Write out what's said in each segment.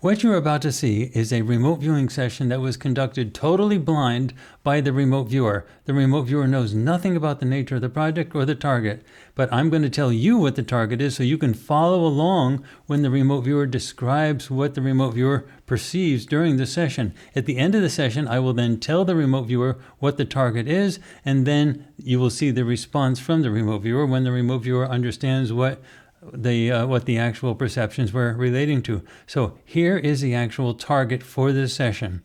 What you're about to see is a remote viewing session that was conducted totally blind by the remote viewer. The remote viewer knows nothing about the nature of the project or the target, but I'm going to tell you what the target is so you can follow along when the remote viewer describes what the remote viewer perceives during the session. At the end of the session, I will then tell the remote viewer what the target is, and then you will see the response from the remote viewer when the remote viewer understands what the actual perceptions were relating to. So here is the actual target for this session.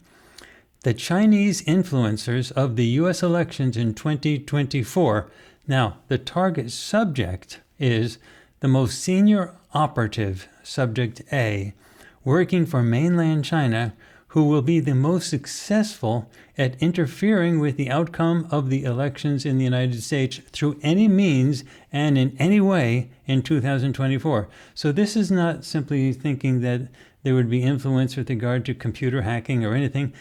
The Chinese influencers of the U.S. elections in 2024. Now, the target subject is the most senior operative, subject A, working for mainland China, who will be the most successful at interfering with the outcome of the elections in the United States through any means and in any way in 2024. So this is not simply thinking that there would be influence with regard to computer hacking or anything.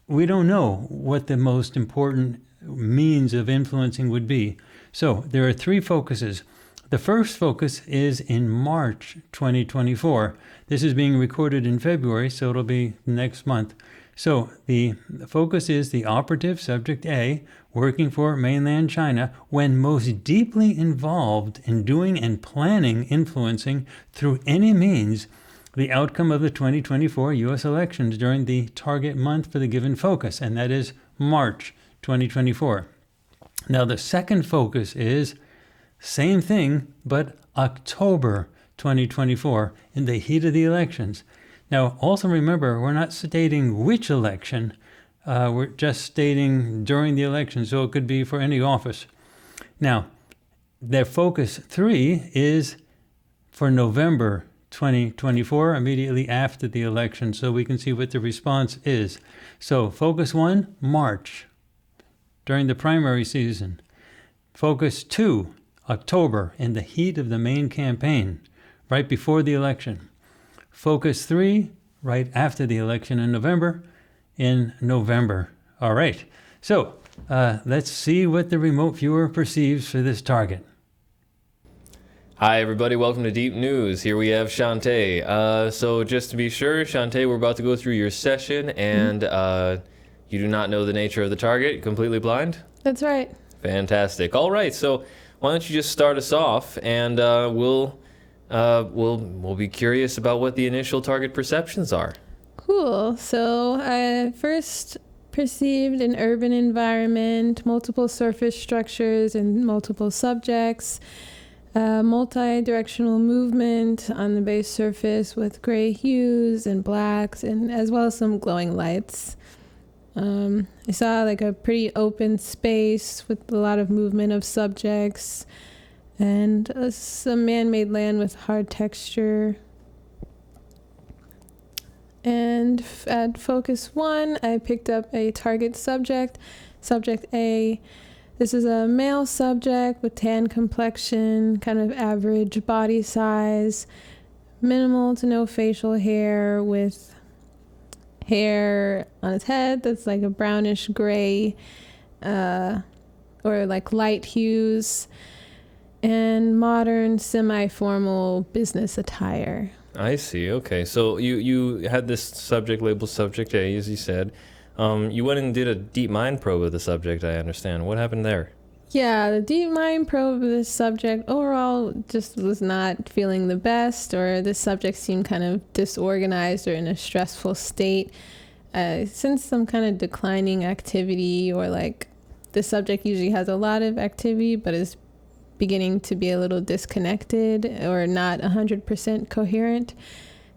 We don't know what the most important means of influencing would be. So there are three focuses. The first focus is in March 2024. This is being recorded in February, so it'll be next month. So the focus is the operative, subject A, working for mainland China, when most deeply involved in doing and planning influencing through any means the outcome of the 2024 U.S. elections during the target month for the given focus, and that is March 2024. Now the second focus is same thing, but October 2024, in the heat of the elections. Now, also remember, we're not stating which election. We're just stating during the election, so it could be for any office. Now, their focus 3 is for November 2024, immediately after the election, so we can see what the response is. So, focus 1, March, during the primary season. Focus 2, October, in the heat of the main campaign, right before the election. Focus 3, right after the election in November, All right, so let's see what the remote viewer perceives for this target. Hi everybody, welcome to Deep News. Here we have Shantae. So just to be sure, Shantae, we're about to go through your session, and you do not know the nature of the target, completely blind? That's right. Fantastic. All right, so why don't you just start us off, and we'll be curious about what the initial target perceptions are. Cool. So I first perceived an urban environment, multiple surface structures and multiple subjects, multi-directional movement on the base surface with gray hues and blacks, and as well as some glowing lights. I saw like a pretty open space with a lot of movement of subjects and some man-made land with hard texture. And at focus 1, I picked up a target subject, subject A. This is a male subject with tan complexion, kind of average body size, minimal to no facial hair, with hair on his head that's like a brownish gray or like light hues, and modern semi-formal business attire. I see. Okay, so you had this subject labeled subject A, as you said. You went and did a deep mind probe of the subject, I understand. What happened there? Yeah, the deep mind probe of this subject overall just was not feeling the best, or this subject seemed kind of disorganized or in a stressful state. Since some kind of declining activity, or like the subject usually has a lot of activity but is beginning to be a little disconnected or not 100% coherent,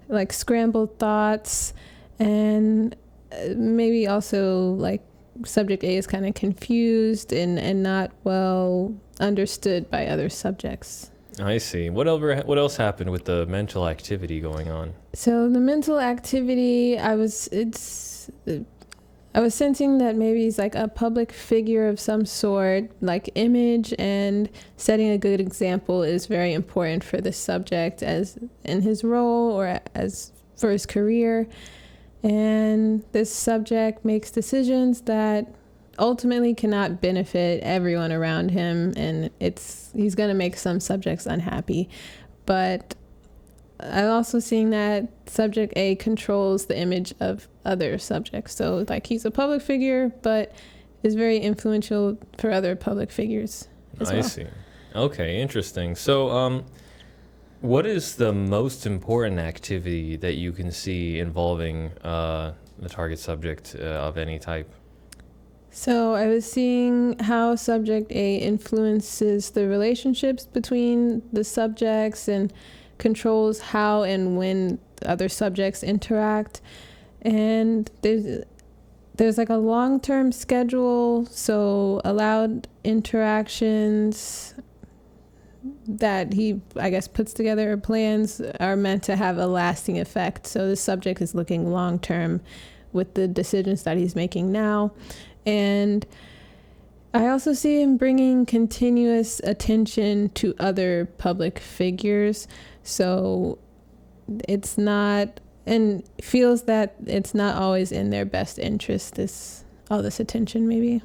like scrambled thoughts, and maybe also like subject A is kind of confused and not well understood by other subjects. I see. What else happened with the mental activity going on? So the mental activity, I was sensing that maybe he's like a public figure of some sort, like image and setting a good example is very important for this subject as in his role or as for his career. And this subject makes decisions that ultimately cannot benefit everyone around him, and he's going to make some subjects unhappy. But I'm also seeing that subject A controls the image of other subjects. So like he's a public figure, but is very influential for other public figures as well. I see. Okay, interesting. So, what is the most important activity that you can see involving the target subject of any type? So I was seeing how subject A influences the relationships between the subjects and controls how and when other subjects interact. And there's like a long-term schedule, so allowed interactions that he, I guess, puts together or plans are meant to have a lasting effect. So the subject is looking long-term with the decisions that he's making now. And I also see him bringing continuous attention to other public figures. So it's not, and feels that it's not always in their best interest, all this attention maybe.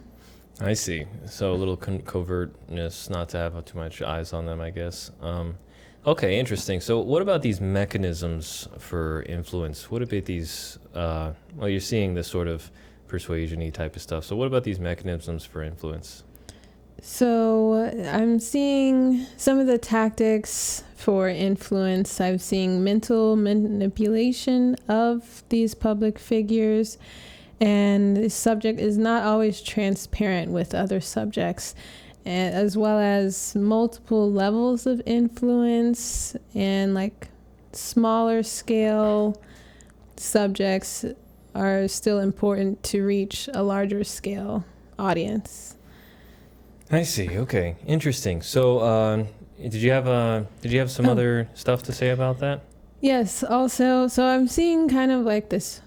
I see. So a little covertness, not to have too much eyes on them, I guess. Okay, interesting. So what about these mechanisms for influence? What about these, well, you're seeing this sort of persuasion-y type of stuff. So what about these mechanisms for influence? So I'm seeing some of the tactics for influence. I'm seeing mental manipulation of these public figures, and the subject is not always transparent with other subjects, as well as multiple levels of influence and like smaller scale subjects are still important to reach a larger scale audience. I see. Okay, interesting. So, did you have some other stuff to say about that? Yes. Also, so I'm seeing kind of like this,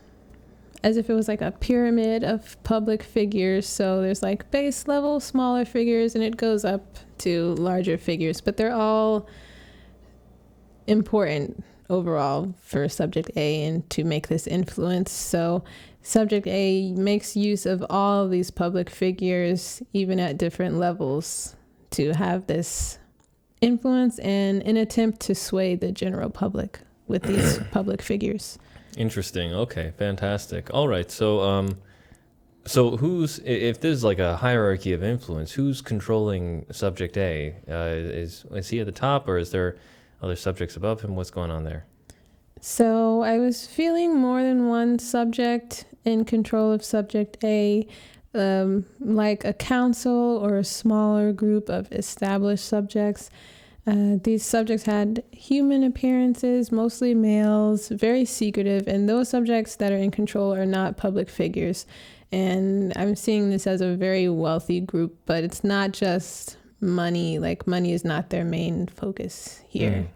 as if it was like a pyramid of public figures. So there's like base level, smaller figures, and it goes up to larger figures. But they're all important overall for subject A and to make this influence. So subject A makes use of all of these public figures, even at different levels, to have this influence and an attempt to sway the general public with these public figures. Interesting. Okay, fantastic. All right. So, if there's like a hierarchy of influence, who's controlling subject A? Is he at the top, or is there other subjects above him? What's going on there? So I was feeling more than one subject in control of subject A, like a council or a smaller group of established subjects. These subjects had human appearances, mostly males, very secretive, and those subjects that are in control are not public figures. And I'm seeing this as a very wealthy group, but it's not just money. Like, money is not their main focus here.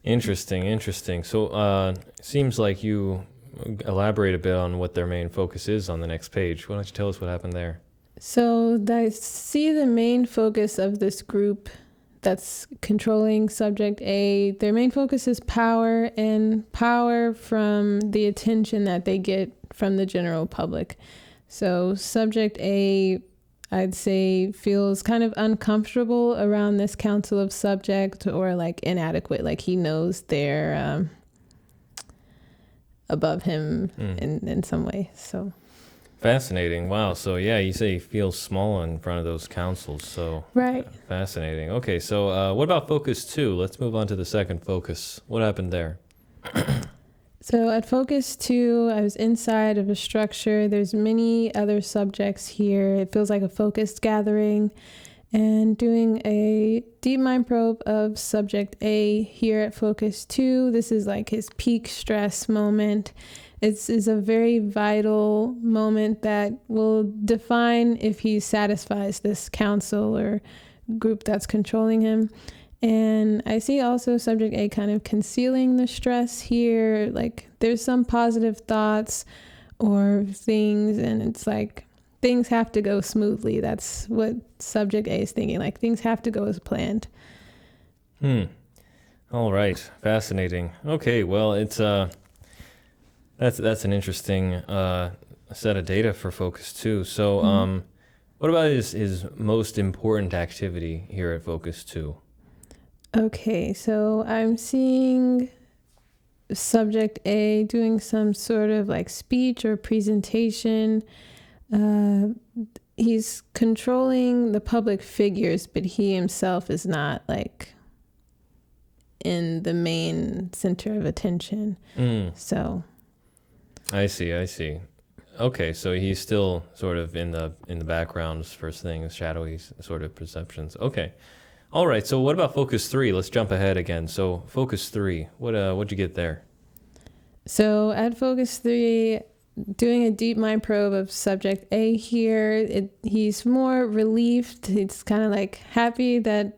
Interesting. So, it seems like you elaborate a bit on what their main focus is on the next page. Why don't you tell us what happened there? So I see the main focus of this group that's controlling subject A. Their main focus is power, and power from the attention that they get from the general public. So subject A, I'd say, feels kind of uncomfortable around this council of subjects, or like inadequate, like he knows they're above him in some way. So Fascinating. Wow. So yeah, you say he feels small in front of those councils. So right. Fascinating. Okay. So what about focus 2? Let's move on to the second focus. What happened there? So at focus 2, I was inside of a structure. There's many other subjects here. It feels like a focused gathering, and doing a deep mind probe of subject A here at focus 2. This is like his peak stress moment. It's a very vital moment that will define if he satisfies this council or group that's controlling him. And I see also subject A kind of concealing the stress here. Like, there's some positive thoughts or things, and it's like things have to go smoothly. That's what subject A is thinking. Like, things have to go as planned. All right. Fascinating. Okay. Well, it's that's an interesting set of data for focus 2. So, what about his most important activity here at focus 2? Okay, so I'm seeing subject A doing some sort of like speech or presentation. He's controlling the public figures, but he himself is not like in the main center of attention. So I see. Okay, so he's still sort of in the background, first things, shadowy sort of perceptions. Okay. All right, so what about focus 3? Let's jump ahead again. So focus 3, what'd you get there? So at focus 3, doing a deep mind probe of subject A here, he's more relieved. It's kind of like happy that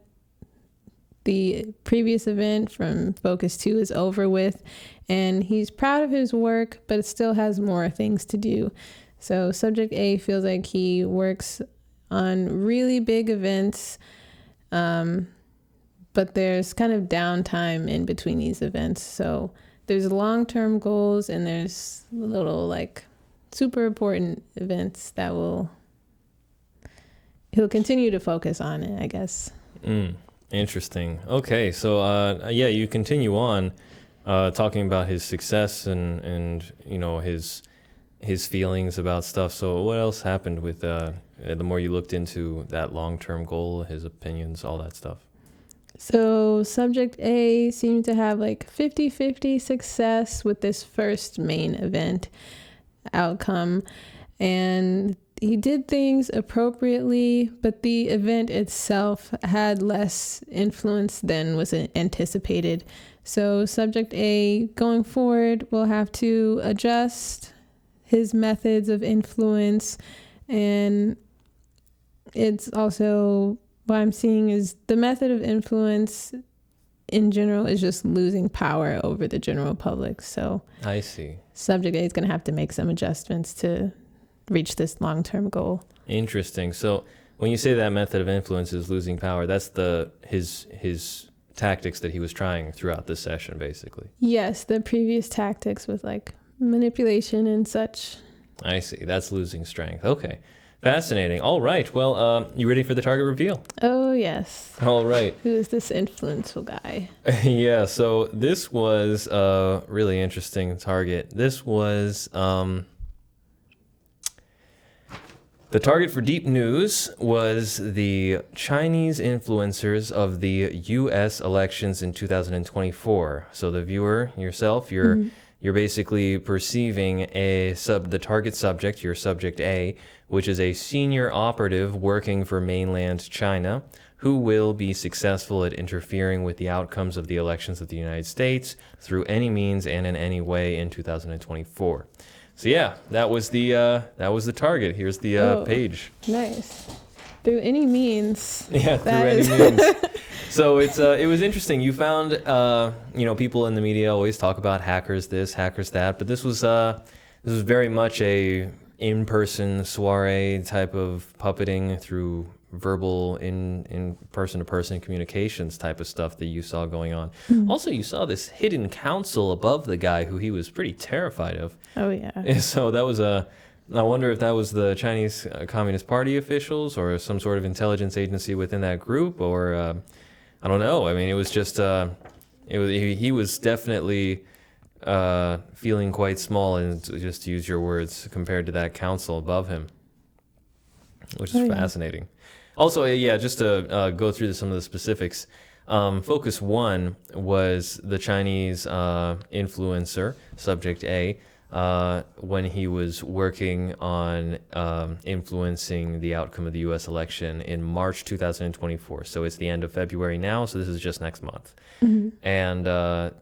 the previous event from focus 2 is over with, and he's proud of his work, but it still has more things to do. So subject A feels like he works on really big events, but there's kind of downtime in between these events. So there's long-term goals and there's little like super important events that he'll continue to focus on it, I guess. Interesting. Okay, so yeah, you continue on talking about his success and you know his feelings about stuff. So what else happened with the more you looked into that long-term goal, his opinions, all that stuff? So subject A seemed to have like 50-50 success with this first main event outcome, and he did things appropriately, but the event itself had less influence than was anticipated. So subject A going forward will have to adjust his methods of influence, and it's also what I'm seeing is the method of influence in general is just losing power over the general public. So I see. Subject A is going to have to make some adjustments to reach this long-term goal. Interesting. So when you say that method of influence is losing power, that's his tactics that he was trying throughout this session, basically. Yes, the previous tactics with like manipulation and such. I see. That's losing strength. Okay. Fascinating. All right. Well, you ready for the target reveal? Oh, yes. All right. Who is this influential guy? Yeah, so this was a really interesting target. This was the target for Deep News was the Chinese influencers of the U.S. elections in 2024. So the viewer, yourself, you're basically perceiving the target subject, your subject A, which is a senior operative working for mainland China, who will be successful at interfering with the outcomes of the elections of the United States through any means and in any way in 2024. So yeah, that was the target. Here's the page. Nice. Through any means. Yeah, through any means. So it was interesting. You found people in the media always talk about hackers this, hackers that, but this was very much a in-person soiree type of puppeting through verbal in person-to-person communications type of stuff that you saw going on. Also, you saw this hidden counsel above the guy who he was pretty terrified of. Oh yeah. So that was I wonder if that was the Chinese Communist Party officials or some sort of intelligence agency within that group, or I don't know. I mean, it was just he was definitely feeling quite small, and just to use your words, compared to that council above him, which is fascinating. Also, yeah, just to go through some of the specifics, focus 1 was the Chinese influencer, subject A, when he was working on influencing the outcome of the U.S. election in March 2024. So it's the end of February now, so this is just next month. And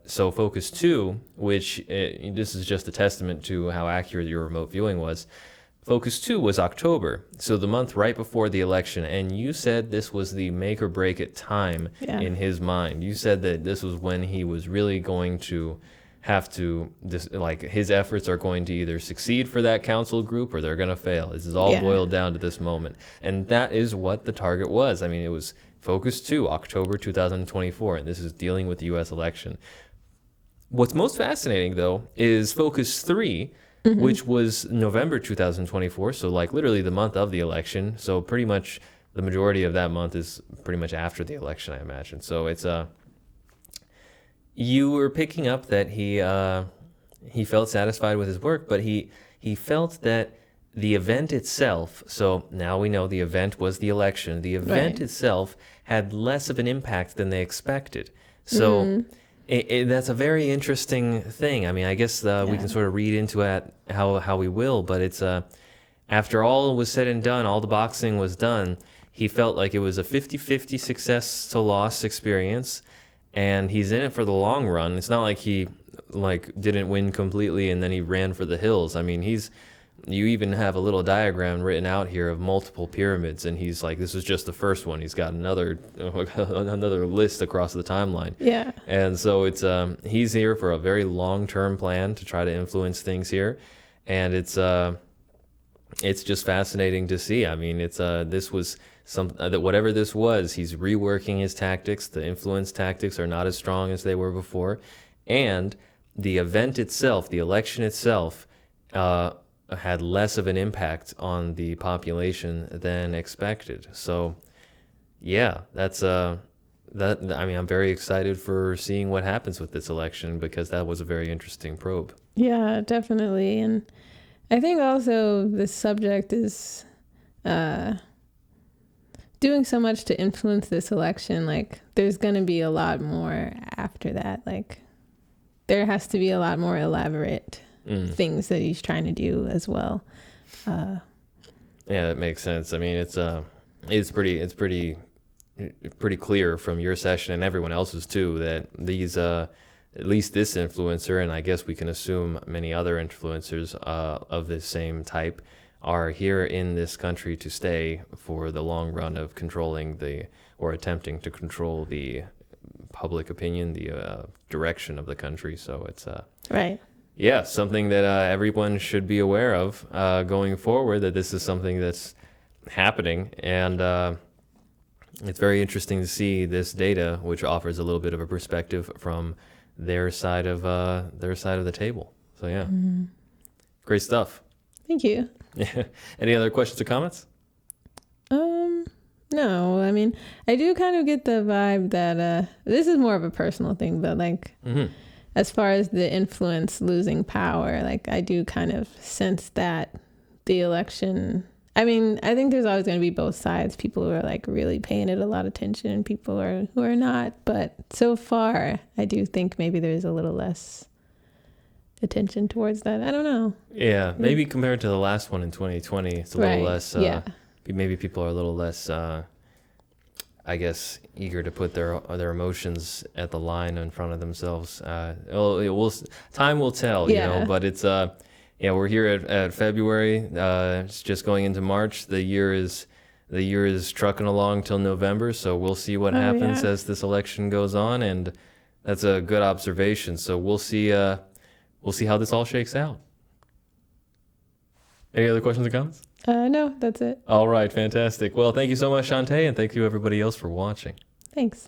so focus 2, which this is just a testament to how accurate your remote viewing was. Focus 2 was October, so the month right before the election, and you said this was the make or break it time in his mind. You said that this was when he was really going to have to, his efforts are going to either succeed for that council group or they're going to fail. This is all boiled down to this moment. And that is what the target was. I mean, it was Focus 2, October 2024, and this is dealing with the U.S. election. What's most fascinating, though, is Focus 3, which was November 2024, so like literally the month of the election, so pretty much the majority of that month is pretty much after the election, I imagine. So it's you were picking up that he felt satisfied with his work, but he felt that the event itself, so now we know the event was the election, the event Right. itself had less of an impact than they expected. So that's a very interesting thing. I mean, I guess we can sort of read into it how we will, but it's after all was said and done, all the boxing was done, he felt like it was a 50-50 success to loss experience, and he's in it for the long run. It's not like he didn't win completely and then he ran for the hills. I mean, you even have a little diagram written out here of multiple pyramids, and he's like, this is just the first one. He's got another list across the timeline. Yeah. And so it's he's here for a very long-term plan to try to influence things here, and it's just fascinating to see. I mean, this was that whatever this was, he's reworking his tactics. The influence tactics are not as strong as they were before, and the event itself, the election itself, had less of an impact on the population than expected. So, yeah, that's I mean, I'm very excited for seeing what happens with this election, because that was a very interesting probe. Yeah, definitely. And I think also this subject is doing so much to influence this election. Like, there's going to be a lot more after that. Like, there has to be a lot more elaborate things that he's trying to do as well. Yeah, that makes sense. I mean, it's pretty clear from your session and everyone else's too that these at least this influencer, and I guess we can assume many other influencers of this same type, are here in this country to stay for the long run of controlling or attempting to control the public opinion, the direction of the country. So it's Right. yeah, something that everyone should be aware of going forward, that this is something that's happening. And it's very interesting to see this data, which offers a little bit of a perspective from their side of the table. So yeah, great stuff. Thank you. Yeah. Any other questions or comments? No, I mean, I do kind of get the vibe that this is more of a personal thing, but like, as far as the influence losing power, like, I do kind of sense that the election, I mean, I think there's always going to be both sides, people who are like really paying it a lot of attention and people who are not. But so far, I do think maybe there's a little less attention towards that. I don't know. Yeah, maybe compared to the last one in 2020, it's a little less. Yeah. Maybe people are a little less, I guess, eager to put their emotions at the line in front of themselves. Time will tell, you know. But it's yeah, we're here at February. It's just going into March. The year is trucking along till November. So we'll see what happens as this election goes on, and that's a good observation. So we'll see how this all shakes out. Any other questions or comments? No, that's it. All right, fantastic. Well, thank you so much, Shantae, and thank you everybody else for watching. Thanks.